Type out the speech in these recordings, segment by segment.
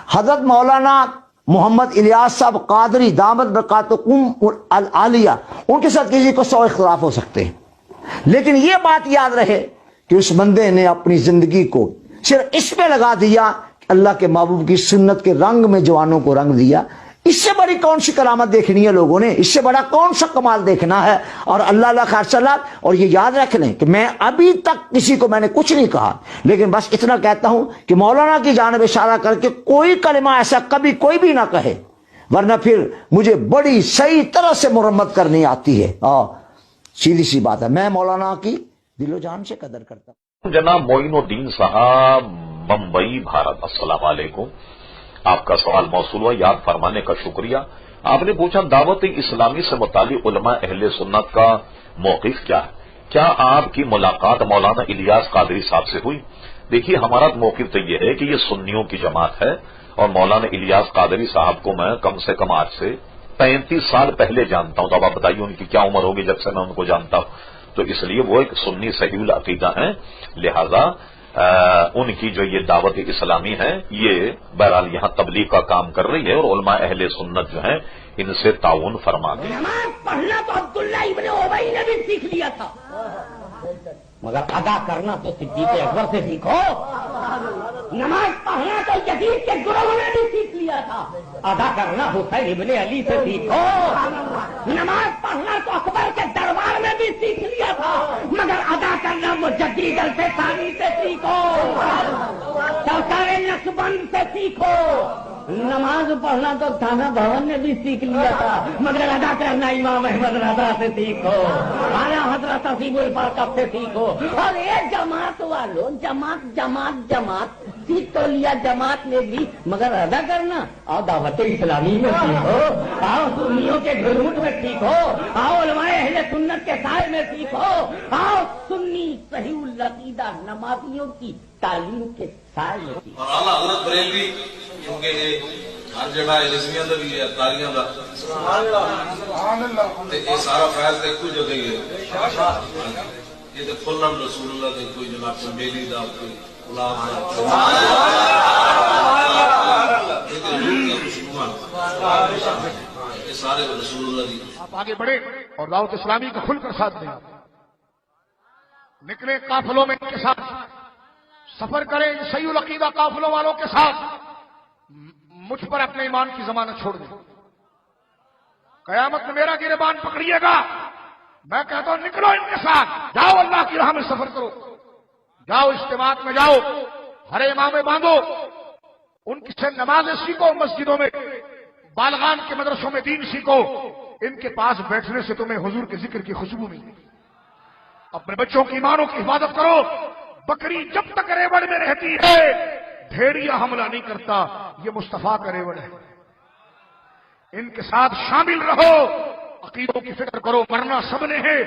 حضرت مولانا محمد الیاس صاحب قادری دامت برکاتکم العالیہ، ان کے ساتھ کسی کو 100 اختلاف ہو سکتے ہیں، لیکن یہ بات یاد رہے کہ اس بندے نے اپنی زندگی کو صرف اس پہ لگا دیا کہ اللہ کے محبوب کی سنت کے رنگ میں جوانوں کو رنگ دیا۔ اس سے بڑی کون سی کرامت دیکھنی ہے لوگوں نے؟ اس سے بڑا کون سا کمال دیکھنا ہے؟ اور اللہ خیر صلاح۔ اور یہ یاد رکھ لیں کہ میں ابھی تک کسی کو میں نے کچھ نہیں کہا، لیکن بس اتنا کہتا ہوں کہ مولانا کی جانب اشارہ کر کے کوئی کلمہ ایسا کبھی کوئی بھی نہ کہے، ورنہ پھر مجھے بڑی صحیح طرح سے مرمت کرنی آتی ہے۔ سیدھی سی بات ہے، میں مولانا کی دل و جان سے قدر کرتا ہوں۔ جناب معین الدین صاحب، بمبئی، بھارت، السلام علیکم۔ آپ کا سوال موصول ہوا، یاد فرمانے کا شکریہ۔ آپ نے پوچھا دعوت اسلامی سے متعلق علماء اہل سنت کا موقف کیا ہے؟ کیا آپ کی ملاقات مولانا الیاس قادری صاحب سے ہوئی؟ دیکھیے، ہمارا موقف تو یہ ہے کہ یہ سنیوں کی جماعت ہے، اور مولانا الیاس قادری صاحب کو میں کم سے کم آج سے 35 سال پہلے جانتا ہوں۔ تو اب آپ بتائیے ان کی کیا عمر ہوگی جب سے میں ان کو جانتا ہوں؟ تو اس لیے وہ ایک سنی صحیح العقیدہ ہیں، لہذا ان کی جو یہ دعوت اسلامی ہے یہ بہرحال یہاں تبلیغ کا کام کر رہی ہے، اور علماء اہل سنت جو ہیں ان سے تعاون فرماتے ہیں۔ نماز پڑھنا تو عبداللہ ابن ابی نے بھی سیکھ لیا تھا، مگر ادا کرنا تو صدیق اکبر سے سیکھو۔ نماز پڑھنا تو یزید کے گروہ نے بھی سیکھ لیا تھا، ادا کرنا حسین ابن علی سے سیکھو۔ نماز پڑھنا تو اکبر کے دربار میں بھی سیکھ لیا تھا، مگر ادا کرنا مجدد الفسانی سے سیکھو، سرکار نقشبند سے سیکھو۔ نماز پڑھنا تو تھانہ بھون نے بھی سیکھ لیا تھا، مگر ادا کرنا امام احمد رضا سے سیکھو، اعلیٰ حضرت حسیب البرکت سے سیکھو۔ اور یہ جماعت والوں، جماعت جماعت جماعت سیکھ تو لیا جماعت نے بھی، مگر ادا کرنا اور دعوت اسلامی میں سیکھو، آؤ سنیوں کے گھروٹ میں سیکھو، آؤ علماء اہل سنت کے سائے میں سیکھو، آؤ سنی صحیح العقیدہ نمازیوں کی تعلیم کے سائے میں سیکھو۔ اور اعلیٰ حضرت بریلوی کیونکہ ہر جگہ رضویاں دا بھی ہے، تاریاں دا، یہ سارا فیض ایک کوئی جگہ ہے، یہ تو کھلن رسول اللہ دے کوئی جناب کوئی بیلی دا، کوئی غلام دا، یہ سارے رسول اللہ دی۔ آپ آگے بڑھیں اور دعوت اسلامی کا کھل کر ساتھ دیں، نکلے قافلوں میں ان کے ساتھ سفر کریں، صحیح العقیدہ قافلوں والوں کے ساتھ، مجھ پر اپنے ایمان کی ضمانت چھوڑ دیں۔ قیامت میں میرا گریبان پکڑیے گا، میں کہتا ہوں نکلو ان کے ساتھ، جاؤ اللہ کی راہ میں سفر کرو، جاؤ اجتماعات میں جاؤ، ہر امام باندھو، ان کی سے نمازیں سیکھو، مسجدوں میں بالغان کے مدرسوں میں دین سیکھو، ان کے پاس بیٹھنے سے تمہیں حضور کے ذکر کی خوشبو ملے گی۔ اپنے بچوں کی ایمانوں کی حفاظت کرو، بکری جب تک ریوڑ میں رہتی ہے بھیڑیا حملہ نہیں کرتا، یہ مصطفیٰ کا ریوڑ ہے، ان کے ساتھ شامل رہو، عقیدوں کی فکر کرو، مرنا سب نے ہے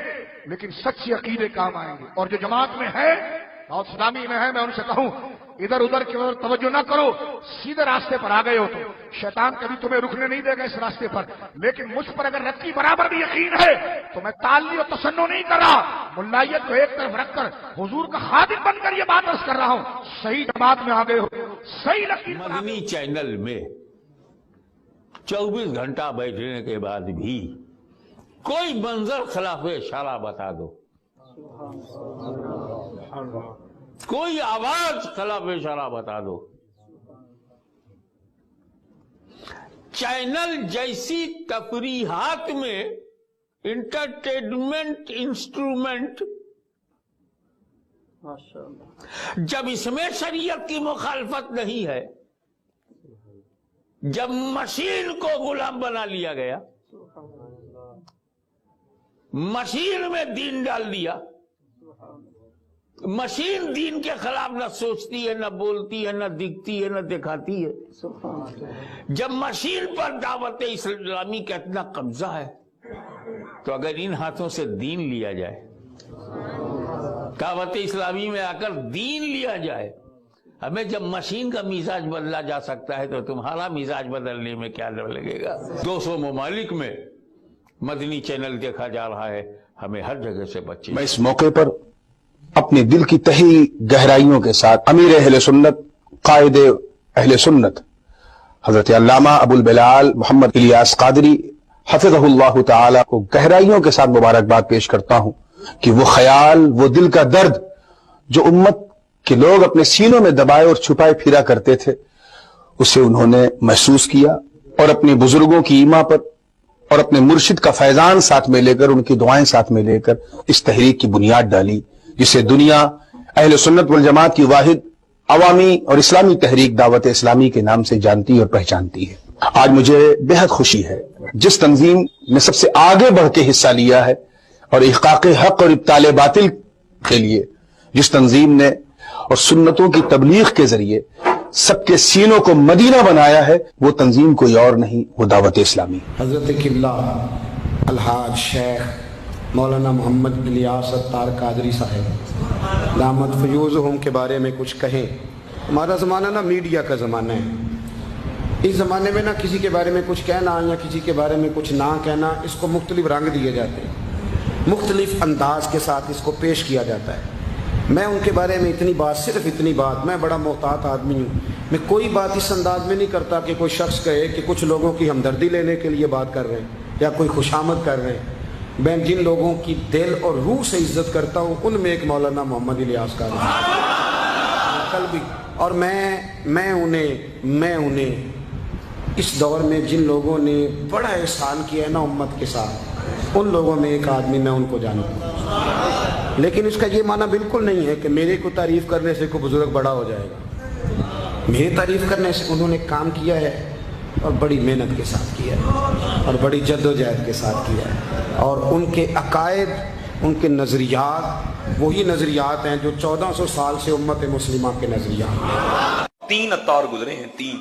لیکن سچے عقیدے کام آئیں گے۔ اور جو جماعت میں ہے، دعوت اسلامی میں ہے، میں ان سے کہوں ادھر ادھر کی طرف توجہ نہ کرو، سیدھے راستے پر آ گئے ہو تو شیطان کبھی تمہیں رکنے نہیں دے گا اس راستے پر، لیکن مجھ پر اگر رتی برابر بھی یقین ہے تو میں تعلی اور تسنع نہیں کر رہا، ملائیت کو ایک طرف رکھ کر حضور کا خادم بن کر یہ بات عرض کر رہا ہوں، صحیح جماعت میں آ گئے ہو، صحیح لکیر مدنی چینل میں 24 گھنٹہ بیٹھنے کے بعد بھی کوئی منظر خلاف اشارہ بتا دو، کوئی آواز خلاف اشارہ بتا دو، چینل جیسی تفریحات میں انٹرٹینمنٹ انسٹرومنٹ، جب اس میں شریعت کی مخالفت نہیں ہے، جب مشین کو غلام بنا لیا گیا، مشین میں دین ڈال دیا، مشین دین کے خلاف نہ سوچتی ہے، نہ بولتی ہے، نہ دکھتی ہے، نہ دکھاتی ہے، جب مشین پر دعوت اسلامی کا اتنا قبضہ ہے، تو اگر ان ہاتھوں سے دین لیا جائے، دعوت اسلامی میں آ کر دین لیا جائے، ہمیں جب مشین کا مزاج بدلا جا سکتا ہے تو تمہارا مزاج بدلنے میں کیا لگے گا؟ 200 ممالک میں مدنی چینل دیکھا جا رہا ہے، ہمیں ہر جگہ سے بچے۔ میں اس موقع پر اپنے دل کی تہی گہرائیوں کے ساتھ امیر اہل سنت، قائد اہل سنت حضرت علامہ ابوال بلال محمد الیاس قادری حفظہ اللہ تعالی کو گہرائیوں کے ساتھ مبارکباد پیش کرتا ہوں کہ وہ خیال، وہ دل کا درد جو امت کے لوگ اپنے سینوں میں دبائے اور چھپائے پھرا کرتے تھے، اسے انہوں نے محسوس کیا اور اپنے بزرگوں کی ایما پر اور اپنے مرشد کا فیضان ساتھ میں لے کر، ان کی دعائیں ساتھ میں لے کر اس تحریک کی بنیاد ڈالی، جسے دنیا اہل سنت والجماعت کی واحد عوامی اور اسلامی تحریک دعوت اسلامی کے نام سے جانتی اور پہچانتی ہے۔ آج مجھے بہت خوشی ہے جس تنظیم نے سب سے آگے بڑھ کے حصہ لیا ہے اور احقاق حق اور ابطال باطل کے لیے جس تنظیم نے اور سنتوں کی تبلیغ کے ذریعے سب کے سینوں کو مدینہ بنایا ہے، وہ تنظیم کوئی اور نہیں، وہ دعوت اسلامی۔ حضرت قبلہ الحاج شیخ مولانا محمد الیاس اتار قادری صاحب دامت فیوزہم کے بارے میں کچھ کہیں۔ ہمارا زمانہ نا میڈیا کا زمانہ ہے، اس زمانے میں نا کسی کے بارے میں کچھ کہنا یا کسی کے بارے میں کچھ نہ کہنا، اس کو مختلف رنگ دیے جاتے ہیں، مختلف انداز کے ساتھ اس کو پیش کیا جاتا ہے۔ میں ان کے بارے میں اتنی بات، صرف اتنی بات، میں بڑا محتاط آدمی ہوں، میں کوئی بات اس انداز میں نہیں کرتا کہ کوئی شخص کہے کہ کچھ لوگوں کی ہمدردی لینے کے لیے بات کر رہے ہیں یا کوئی خوشامد کر رہے ہیں۔ میں جن لوگوں کی دل اور روح سے عزت کرتا ہوں ان میں ایک مولانا محمد الیاس قادری کل بھی، اور میں انہیں اس دور میں جن لوگوں نے بڑا احسان کیا ہے نا امت کے ساتھ، ان لوگوں میں ایک آدمی میں ان کو جانتا ہوں۔ لیکن اس کا یہ معنی بالکل نہیں ہے کہ میرے کو تعریف کرنے سے کوئی بزرگ بڑا ہو جائے گا۔ میرے تعریف کرنے سے انہوں نے کام کیا ہے اور بڑی محنت کے ساتھ کیا ہے اور بڑی جد و جہد کے ساتھ کیا ہے، اور ان کے عقائد، ان کے نظریات وہی نظریات ہیں جو 1400 سال سے امت مسلمہ کے نظریات ہیں۔ 3 اتار گزرے ہیں، 3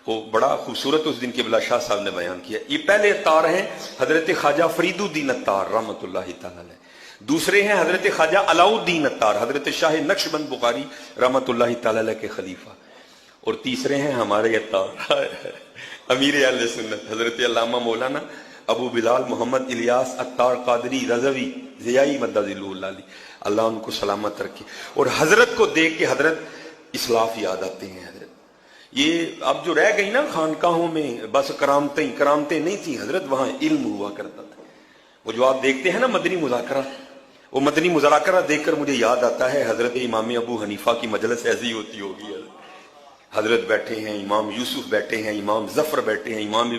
وہ بڑا خوبصورت اس دن قبلہ شاہ صاحب نے بیان کیا۔ یہ پہلے اتار ہیں حضرت خواجہ فرید الدین اتار رحمۃ اللہ تعالی علیہ، دوسرے ہیں حضرت خواجہ علاؤ الدین اتار حضرت شاہ نقشبند بخاری رحمۃ اللہ تعالی علیہ کے خلیفہ، اور تیسرے ہیں ہمارے اتار امیر اہل سنت حضرت علامہ مولانا ابو بلال محمد الیاس اتار قادری رضوی ضیائی مدد اللہ علی، اللہ ان کو سلامت رکھے۔ اور حضرت کو دیکھ کے حضرت اسلاف یاد آتے ہیں۔ حضرت یہ اب جو رہ گئی نا خانقاہوں میں بس کرامتیں نہیں تھیں حضرت، وہاں علم ہوا کرتا تھا۔ وہ جو آپ دیکھتے ہیں نا مدنی مذاکرہ، وہ مدنی مذاکرہ دیکھ کر مجھے یاد آتا ہے حضرت امام ابو حنیفہ کی مجلس ایسی ہوتی ہوگی، حضرت بیٹھے ہیں، امام یوسف بیٹھے ہیں، امام ظفر بیٹھے ہیں، امام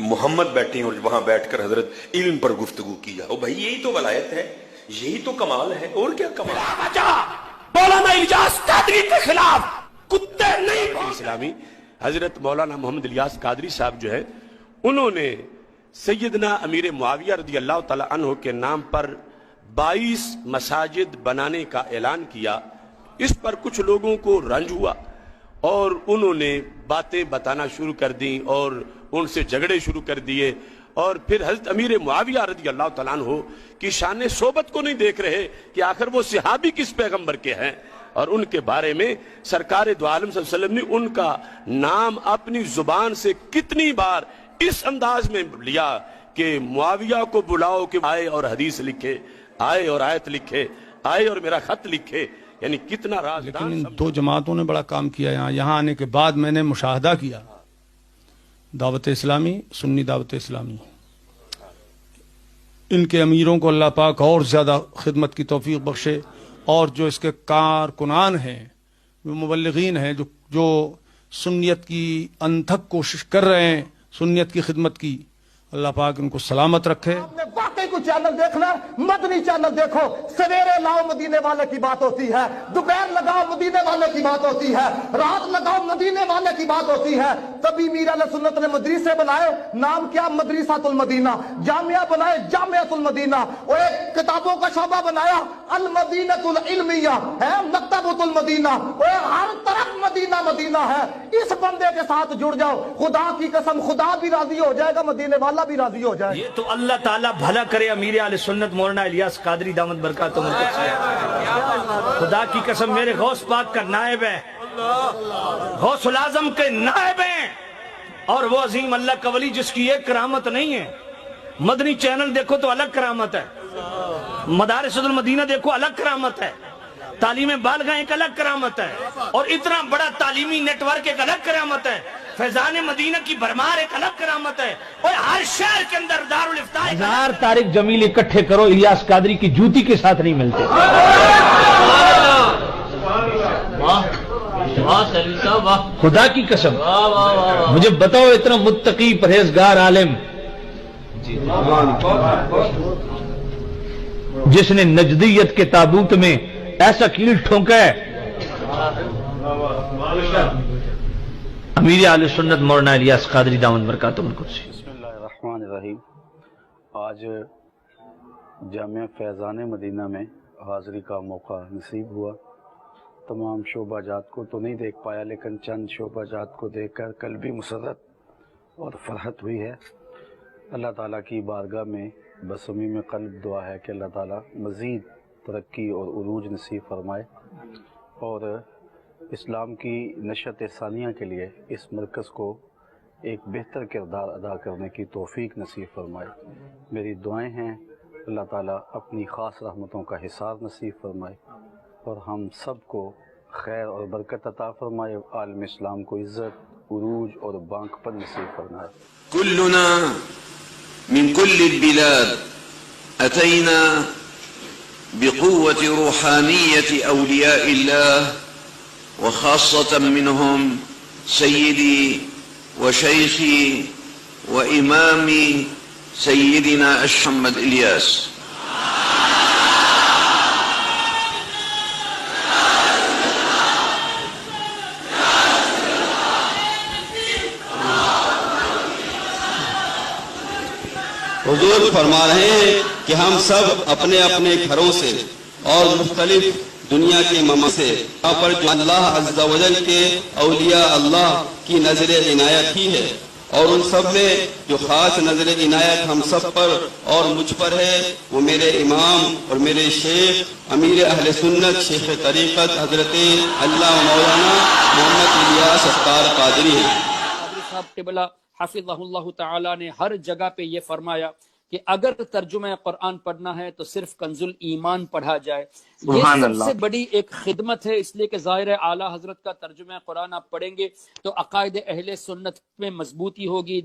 محمد بیٹھے ہیں، اور وہاں بیٹھ کر حضرت علم پر گفتگو کیا۔ او بھائی یہی تو ولایت ہے، یہی تو کمال ہے، اور کیا کمال ہے؟ مولانا الیاس قادری کے خلاف کتے نہیں اسلامی حضرت مولانا محمد الیاس قادری صاحب جو ہے، انہوں نے سیدنا امیر معاویہ رضی اللہ تعالی عنہ کے نام پر 22 مساجد بنانے کا اعلان کیا۔ اس پر کچھ لوگوں کو رنج ہوا اور انہوں نے باتیں بتانا شروع کر دیں اور ان سے جھگڑے شروع کر دیے، اور پھر حضرت امیر معاویہ رضی اللہ تعالیٰ عنہ کی شان صحبت کو نہیں دیکھ رہے کہ آخر وہ صحابی کس پیغمبر کے ہیں، اور ان کے بارے میں سرکار دو عالم صلی اللہ علیہ وسلم نے ان کا نام اپنی زبان سے کتنی بار اس انداز میں لیا کہ معاویہ کو بلاؤ کہ آئے اور حدیث لکھے، آئے اور آیت لکھے، آئے اور میرا خط لکھے، یعنی کتنا راز۔ لیکن ان 2 جماعتوں نے بڑا کام کیا یہاں آنے کے بعد میں نے مشاہدہ کیا، دعوت اسلامی، سنی دعوت اسلامی، ان کے امیروں کو اللہ پاک اور زیادہ خدمت کی توفیق بخشے، اور جو اس کے کارکنان ہیں، جو مبلغین ہیں، جو سنیت کی انتھک کوشش کر رہے ہیں سنیت کی خدمت کی، اللہ پاک ان کو سلامت رکھے۔ آپ نے واقعی کوئی چینل دیکھنا، مدنی چینل دیکھو، سویرے لاؤ مدینے والے کی بات ہوتی ہے، دوپہر لگاؤ مدینے والے کی بات ہوتی ہے، رات لگاؤ مدینے والے کی بات ہوتی ہے۔ تبھی میر اہل سنت نے مدرسے بنائے، نام کیا؟ مدرسۃ المدینہ، جامعہ بنائے جامعۃ المدینہ، اور ایک کتابوں کا شعبہ بنایا المدینۃ العلمیہ ہے، مکتبۃ المدینہ، اور ہر طرف مدینہ مدینہ ہے۔ اس بندے کے ساتھ جڑ جاؤ، خدا کی قسم خدا بھی راضی ہو جائے گا، مدینے والا بھی راضی ہو جائے۔ یہ تو اللہ تعالیٰ بھلا کرے امیر اہل سنت مولانا الیاس قادری دامت برکاتہ خدا کی قسم میرے غوث پاک کا نائب ہے، غوث العظم کے نائب ہیں، اور وہ عظیم اللہ کا ولی جس کی ایک کرامت نہیں ہے۔ مدنی چینل دیکھو تو الگ کرامت ہے، مدارس المدینہ دیکھو الگ کرامت ہے، تعلیم بالغہ ایک الگ کرامت ہے، اور اتنا بڑا تعلیمی نیٹ ورک ایک الگ کرامت ہے، فیضان مدینہ کی بھرمار ایک الگ کرامت ہے، اور ہر شہر کے اندر دارالفتاء 1000 طارق جمیل اکٹھے کرو، الیاس قادری کی جوتی کے ساتھ نہیں ملتے۔ خدا کی قسم مجھے بتاؤ، اتنا متقی پرہیزگار عالم جس نے نجدیت کے تابوت میں ایسا کیل ٹھونکا ہے، امیر اہل سنت مولانا الیاس قادری دامت برکاتہ القدسی۔ بسم اللہ الرحمن الرحیم۔ آج جامعہ فیضان مدینہ میں حاضری کا موقع نصیب ہوا۔ تمام شعبہ جات کو تو نہیں دیکھ پایا، لیکن چند شعبہ جات کو دیکھ کر قلبی مسرت اور فرحت ہوئی ہے۔ اللہ تعالیٰ کی بارگاہ میں بصمیم قلب دعا ہے کہ اللہ تعالیٰ مزید ترقی اور عروج نصیب فرمائے، اور اسلام کی نشت ثانیہ کے لیے اس مرکز کو ایک بہتر کردار ادا کرنے کی توفیق نصیب فرمائے۔ میری دعائیں ہیں اللہ تعالیٰ اپنی خاص رحمتوں کا حصار نصیب فرمائے، اور ہم سب کو خیر اور برکت عطا فرمائے، عالم اسلام کو عزت، عروج اور بانک پر نصیب فرمائے۔ كلنا من كل البلاد أتينا بقوة روحانية أولياء الله، وخاصة منهم سيدي وشيخي وإمامي سيدنا محمد إلياس۔ حضور فرما رہے ہیں کہ ہم سب اپنے اپنے گھروں سے اور مختلف دنیا کے ممالک سے یہاں پر جو اللہ عز و جل کے اولیاء اللہ کی نظر عنایت کی ہے، اور ان سب میں جو خاص نظر عنایت ہم سب پر اور مجھ پر ہے، وہ میرے امام اور میرے شیخ امیر اہل سنت شیخ طریقت حضرت اللہ مولانا محمد الیاس ستار قادری ہیں۔ قادری صاحب قبلہ حفظہ اللہ تعالی نے ہر جگہ پہ یہ فرمایا کہ اگر ترجمہ قرآن پڑھنا ہے تو صرف کنز الایمان پڑھا جائے۔ یہ سب سے بڑی ایک خدمت ہے، اس لیے کہ ظاہر اعلیٰ حضرت کا ترجمہ قرآن آپ پڑھیں گے تو عقائد اہل سنت میں مضبوطی ہوگی۔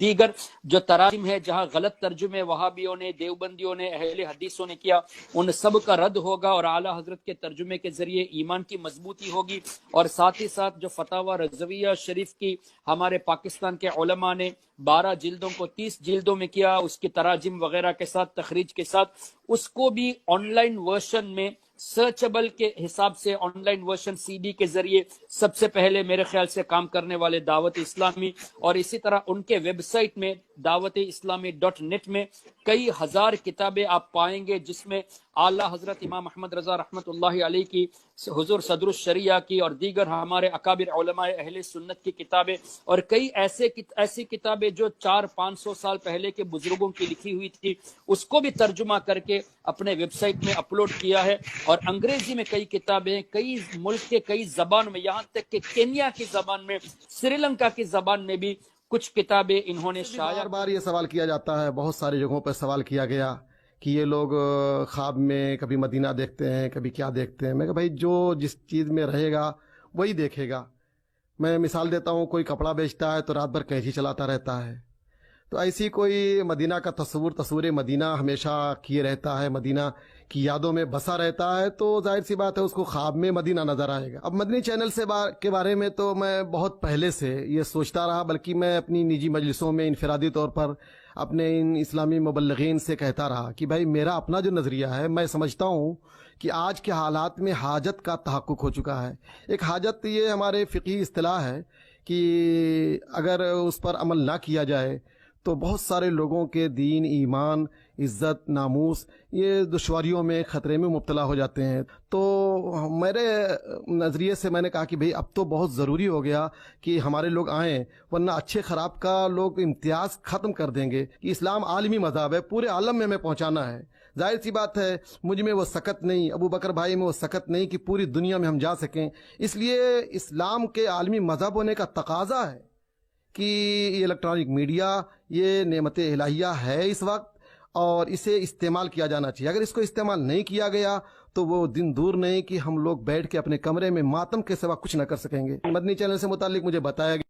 دیگر جو تراجم ہے جہاں غلط ترجمے وہابیوں نے، دیوبندیوں نے، اہل حدیثوں نے کیا، ان سب کا رد ہوگا، اور اعلیٰ حضرت کے ترجمے کے ذریعے ایمان کی مضبوطی ہوگی۔ اور ساتھ ہی ساتھ جو فتاوی رضویہ شریف کی ہمارے پاکستان کے علماء نے 12 جلدوں کو 30 جلدوں میں کیا، اس کی تراجم وغیرہ کے ساتھ، تخریج کے ساتھ، اس کو بھی آن لائن ورژن میں سرچبل کے حساب سے online version C D کے ذریعے سب سے پہلے میرے خیال سے کام کرنے والے دعوت اسلامی، اور اسی طرح ان کے ویب سائٹ میں دعوت اسلامی .net میں کئی ہزار کتابیں آپ پائیں گے، جس میں اعلیٰ حضرت امام احمد رضا رحمۃ اللہ علیہ کی، حضور صدر الشریعہ کی، اور دیگر ہمارے اکابر علماء اہل سنت کی کتابیں، اور کئی ایسی کتابیں جو 400-500 سال پہلے کے بزرگوں کی لکھی ہوئی تھی، اس کو بھی ترجمہ کر کے اپنے ویب سائٹ میں اپلوڈ کیا ہے۔ اور انگریزی میں کئی کتابیں، کئی ملک کے کئی زبان میں، یہاں تک کہ کینیا کی زبان میں، سری لنکا کی زبان میں بھی کچھ کتابیں انہوں نے شائع۔ بار یہ سوال کیا جاتا ہے، بہت ساری جگہوں پر سوال کیا گیا کہ یہ لوگ خواب میں کبھی مدینہ دیکھتے ہیں، کبھی کیا دیکھتے ہیں۔ میں کہا بھائی جو جس چیز میں رہے گا وہی دیکھے گا۔ میں مثال دیتا ہوں، کوئی کپڑا بیچتا ہے تو رات بھر کینچی چلاتا رہتا ہے، تو ایسی کوئی مدینہ کا تصور مدینہ ہمیشہ کیے رہتا ہے، مدینہ کی یادوں میں بسا رہتا ہے، تو ظاہر سی بات ہے اس کو خواب میں مدینہ نظر آئے گا۔ اب مدنی چینل کے بارے میں تو میں بہت پہلے سے یہ سوچتا رہا، بلکہ میں اپنی نجی مجلسوں میں انفرادی طور پر اپنے ان اسلامی مبلغین سے کہتا رہا کہ بھائی میرا اپنا جو نظریہ ہے، میں سمجھتا ہوں کہ آج کے حالات میں حاجت کا تحقق ہو چکا ہے۔ ایک حاجت یہ ہمارے فقہی اصطلاح ہے کہ اگر اس پر عمل نہ کیا جائے تو بہت سارے لوگوں کے دین، ایمان، عزت، ناموس یہ دشواریوں میں، خطرے میں مبتلا ہو جاتے ہیں۔ تو میرے نظریے سے میں نے کہا کہ بھئی اب تو بہت ضروری ہو گیا کہ ہمارے لوگ آئیں، ورنہ اچھے خراب کا لوگ امتیاز ختم کر دیں گے کہ اسلام عالمی مذہب ہے، پورے عالم میں ہمیں پہنچانا ہے۔ ظاہر سی بات ہے مجھ میں وہ سکت نہیں، ابو بکر بھائی میں وہ سکت نہیں کہ پوری دنیا میں ہم جا سکیں، اس لیے اسلام کے عالمی مذہب ہونے کا تقاضا ہے کہ یہ الیکٹرانک میڈیا یہ نعمت الہیہ ہے اس وقت، اور اسے استعمال کیا جانا چاہیے۔ اگر اس کو استعمال نہیں کیا گیا تو وہ دن دور نہیں کہ ہم لوگ بیٹھ کے اپنے کمرے میں ماتم کے سوا کچھ نہ کر سکیں گے. مدنی چینل سے متعلق مجھے بتایا گیا